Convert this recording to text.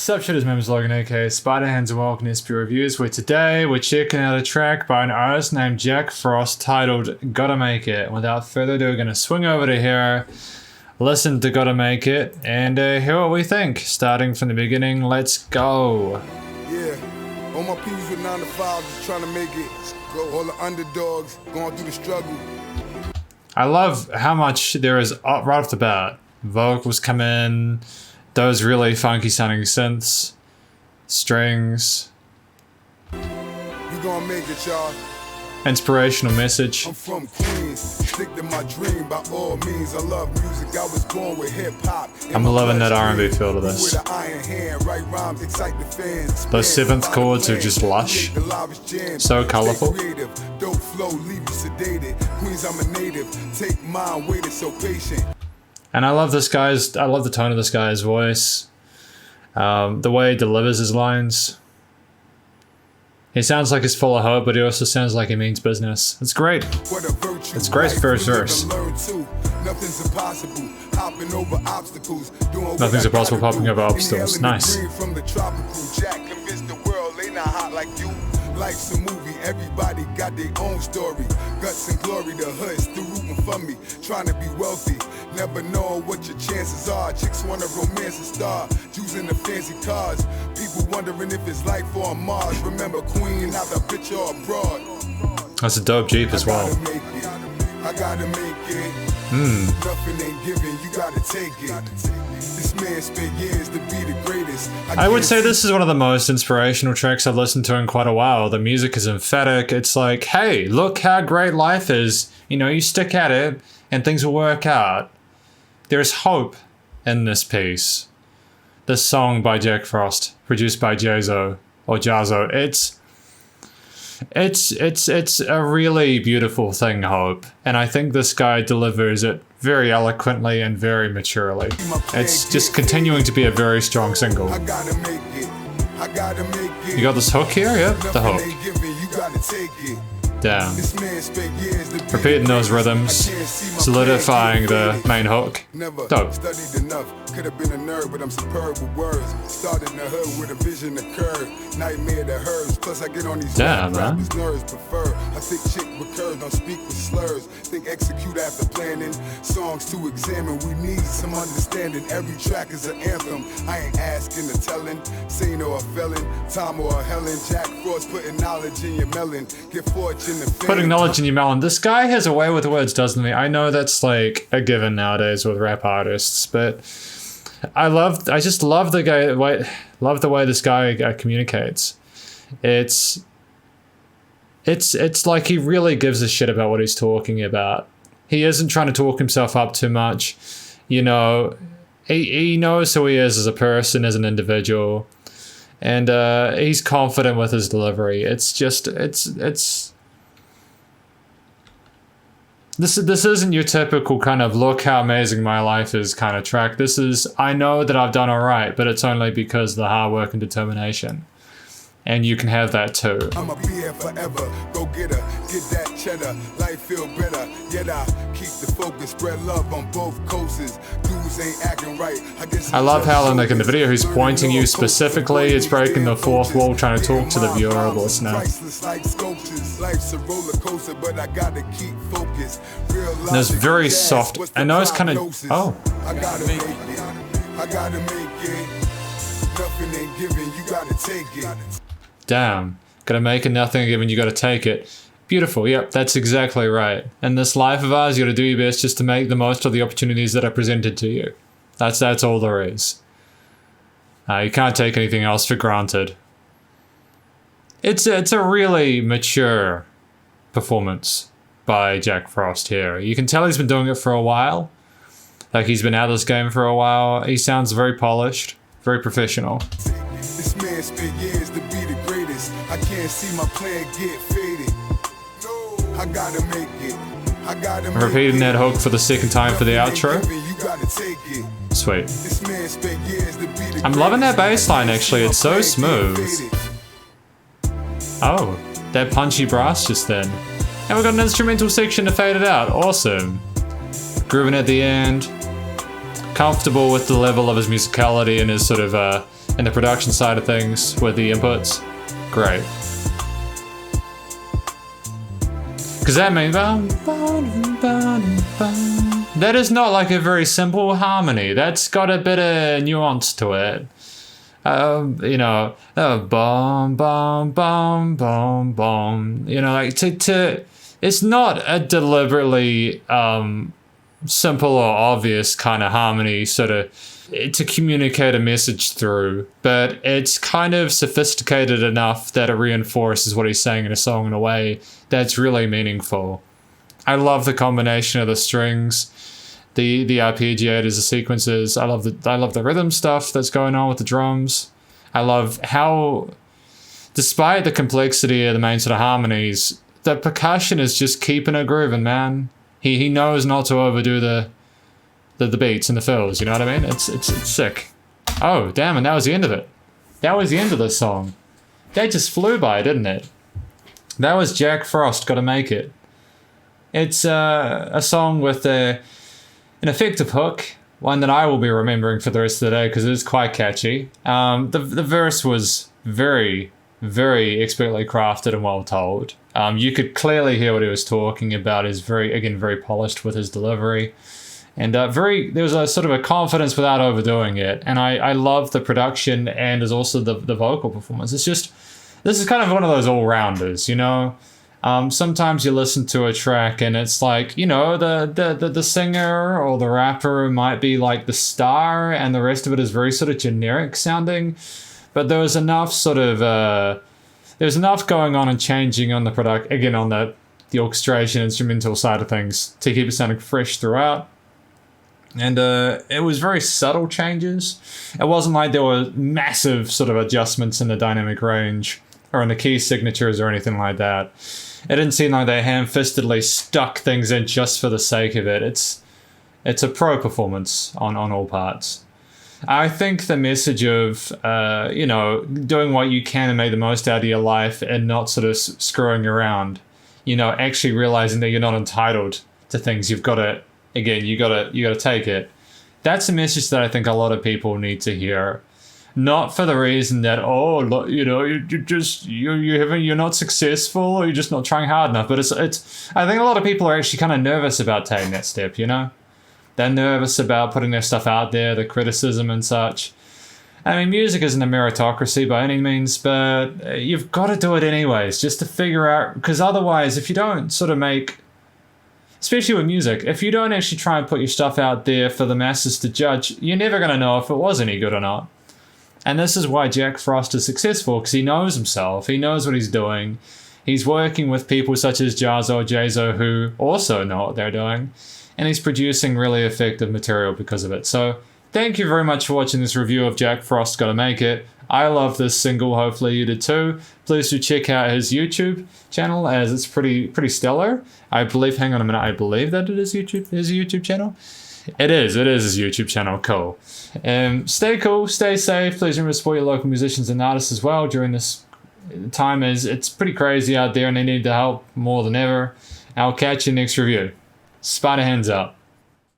Sup shit, his name is Logan aka Spider Hands and welcome to SP Reviews, where today we're checking out a track by an artist named JAK FRAWST titled Gotta Make It. Without further ado, we're gonna swing over to here, listen to Gotta Make It, and hear what we think. Starting from the beginning, let's go. Yeah, all my peoples with 9 to 5 just trying to make it. All the underdogs going through the struggle. I love how much there is right off the bat. Vocals come in. Those really funky sounding synths, strings. We gonna make it, y'all. Inspirational message. I'm from Queens, stick to my dream by all means. I love music, I was born with hip hop. I'm loving that R&B feel to this. Those seventh chords are just lush, so colorful. Dope flow, leave you sedated. Queens, I'm a native. Take mine, waited so patient. And I love the tone of this guy's voice. The way he delivers his lines. He sounds like he's full of hope, but he also sounds like he means business. It's great. It's great first verse. Nothing's impossible, hopping over obstacles. Nothing's impossible, popping over obstacles. Nice. From the tropical Jack convinced the world they not hot like you. Life's a movie, everybody got their own story. Guts and glory, the hood still rooting for me. Trying to be wealthy, never knowing what your chances are. Chicks wanna romance a star, choosing the fancy cars. People wondering if it's life or on Mars. Remember Queen, not the picture abroad. That's a dope Jeep as well. I gotta make it. Nothing ain't given, you gotta take it. This man spent years to be the greatest. I would say this is one of the most inspirational tracks I've listened to in quite a while. The music is emphatic. It's like, hey, look how great life is. You know, you stick at it and things will work out. There's hope in this piece. This song by JAK FRAWST, produced by JAZO or JAZO. It's a really beautiful thing, hope. And I think this guy delivers it very eloquently and very maturely. It's just continuing to be a very strong single. You got this hook here? Yep, the hook. Damn. Repeating those rhythms, solidifying the main hook. Dope. Could have been a nerd, but I'm superb with words. Started in the hood with a vision occurred. Nightmare that hurts. Plus I get on these rappers' nerves. Prefer I think chick with curves, don't speak with slurs. Think execute after planning. Songs to examine. We need some understanding. Every track is an anthem. I ain't asking or telling. Saint or a felon, Tom or a Helen. JAK FRAWST putting knowledge in your melon. Get fortune and fame. Putting knowledge in your melon. This guy has a way with words, doesn't he? I know that's like a given nowadays with rap artists, but I just love the guy. Love the way this guy communicates. It's like he really gives a shit about what he's talking about. He isn't trying to talk himself up too much. You know, he knows who he is as a person, as an individual, and he's confident with his delivery. This isn't your typical kind of look how amazing my life is kind of track. This is, I know that I've done all right, but it's only because of the hard work and determination. And you can have that too. I'ma be here forever. Go get her, get that cheddar. Life feel better. Yet I keep the focus, spread love on both coasts. Dudes ain't acting right. I love how in the video he's pointing you specifically. It's breaking the fourth wall, trying to talk to the viewer of listener. Life's a roller coaster, but I gotta keep focused. There's very soft. I know it's kind of. Oh. I gotta make it. I gotta make it. Nothing ain't given, you gotta take it. Damn. Gotta make it, nothing given, you gotta take it. Beautiful, yep, that's exactly right. In this life of ours, you gotta do your best just to make the most of the opportunities that are presented to you. That's all there is. You can't take anything else for granted. It's a really mature performance by JAK FRAWST here. You can tell he's been doing it for a while. Like he's been out of this game for a while. He sounds very polished, very professional. This man spent years to be the greatest. I can't see my plan get faded. No, I gotta make it. I gotta I'm repeating that hook for the second time for the outro. Sweet. I'm loving that bass line actually, it's so smooth. Oh, that punchy brass just then. And we've got an instrumental section to fade it out, awesome. Grooving at the end. Comfortable with the level of his musicality and his sort of and the production side of things with the inputs, great. Because that means that is not like a very simple harmony. That's got a bit of nuance to it. You know, bum bum bum bum bum. You know, like to it's not a deliberately simple or obvious kind of harmony sort of to communicate a message through, but it's kind of sophisticated enough that it reinforces what he's saying in a song in a way that's really meaningful. I love the combination of the strings, the arpeggiators, the sequences. I love the rhythm stuff that's going on with the drums. I love how, despite the complexity of the main sort of harmonies, the percussion is just keeping it grooving, man. He knows not to overdo the beats and the fills, you know what I mean? It's sick. Oh, damn, and that was the end of it. That was the end of the song. That just flew by, didn't it? That was JAK FRAWST GottaMakeit. It's a song with an effective hook, one that I will be remembering for the rest of the day because it is quite catchy. The verse was very, very expertly crafted and well told. You could clearly hear what he was talking about. He's very polished with his delivery. And there was a sort of a confidence without overdoing it. And I love the production and there's also the vocal performance. This is kind of one of those all-rounders, you know? Sometimes you listen to a track and it's like, you know, the singer or the rapper might be like the star and the rest of it is very sort of generic sounding. But there was enough sort of, there's enough going on and changing on the on the orchestration, instrumental side of things to keep it sounding fresh throughout. And it was very subtle changes. It wasn't like there were massive sort of adjustments in the dynamic range or in the key signatures or anything like that. It didn't seem like they ham-fistedly stuck things in just for the sake of it. It's a pro performance on all parts. I think the message of, you know, doing what you can and make the most out of your life and not sort of screwing around, you know, actually realizing that you're not entitled to things. You've got to, again, you got to take it. That's a message that I think a lot of people need to hear. Not for the reason that, oh, look, you know, you're not successful or you're just not trying hard enough. But it's I think a lot of people are actually kind of nervous about taking that step, you know? They're nervous about putting their stuff out there, the criticism and such. I mean, music isn't a meritocracy by any means, but you've got to do it anyways, just to figure out, because otherwise, if you don't sort of make, especially with music, if you don't actually try and put your stuff out there for the masses to judge, you're never going to know if it was any good or not. And this is why JAK FRAWST is successful, because he knows himself, he knows what he's doing. He's working with people such as JAZO, JAZO, who also know what they're doing. And he's producing really effective material because of it. So thank you very much for watching this review of JAK FRAWST GottaMakeit. I love this single, hopefully you did too. Please do check out his YouTube channel as it's pretty stellar. I believe, hang on a minute, I believe that it is his YouTube channel. It is his YouTube channel, cool. Stay cool, stay safe. Please remember to support your local musicians and artists as well during this time, as it's pretty crazy out there and they need the help more than ever. I'll catch you next review. Spider hands up.